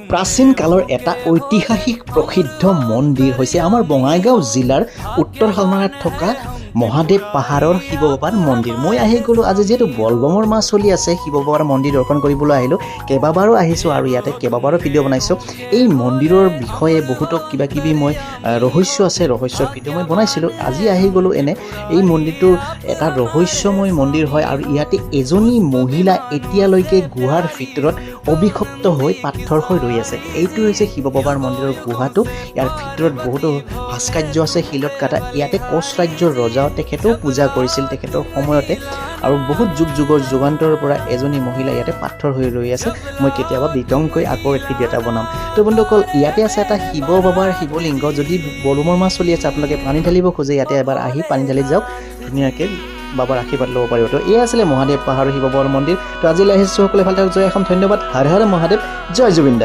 প্ৰাচীন কালৰ এটা ঐতিহাসিক প্ৰসিদ্ধ মন্দিৰ হৈছে আমাৰ বঙাইগাঁও জিলাৰ উত্তৰ শালমাৰাত থকা মহাদেৱ পাহাৰৰ শিৱ বাবাৰ মন্দিৰ। মই আহি গ'লোঁ আজি যিহেতু বলবমৰ মাহ চলি আছে, শিৱ বাবাৰ মন্দিৰ দৰ্শন কৰিবলৈ আহিলোঁ। কেইবাবাৰো আহিছোঁ আৰু ইয়াতে কেইবাবাৰো ভিডিঅ' বনাইছোঁ। এই মন্দিৰৰ বিষয়ে বহুতো কিবা কিবি মই ৰহস্য আছে, ৰহস্যৰ ভিডিঅ' মই বনাইছিলোঁ। আজি আহি গ'লোঁ এই মন্দিৰটোৰ এটা ৰহস্যময় মন্দিৰ হয় আৰু ইয়াতে এজনী মহিলা এতিয়ালৈকে গুহাৰ ভিতৰত অভিশপ্ত হৈ পাথৰ হৈ ৰৈ আছে। এইটো হৈছে শিৱ বাবাৰ মন্দিৰৰ গুহাটো। ইয়াৰ ভিতৰত বহুতো ভাস্কৰ্য আছে শিলত কাটা। ইয়াতে কোচ ৰাজ্যৰ ৰজাও তেখেতেও পূজা কৰিছিল তেখেতৰ সময়তে, আৰু বহুত যুগৰ যুগান্তৰৰ পৰা এজনী মহিলা ইয়াতে পাথৰ হৈ ৰৈ আছে। মই কেতিয়াবা বিতংকৈ আকৌ ভিডিঅ' এটা বনাম। তো বন্ধুসকল, ইয়াতে আছে এটা শিৱ বাবাৰ শিৱলিংগ। যদি বলমৰ মাহ চলি আছে, আপোনালোকে পানী ঢালিব খোজে ইয়াতে এবাৰ আহি পানী ঢালি যাওক, ধুনীয়াকৈ বাবাৰ আশীৰ্বাদ ল'ব পাৰিব। তো এই আছিলে মহাদেৱ পাহাৰৰ শিৱ বাবাৰ মন্দিৰ। তো আজিলৈ আহিছোঁ, সকলোৱে ভাল থাকক, জয় অসম, ধন্যবাদ, হৰ হৰ মহাদেৱ, জয় জুবিন দা।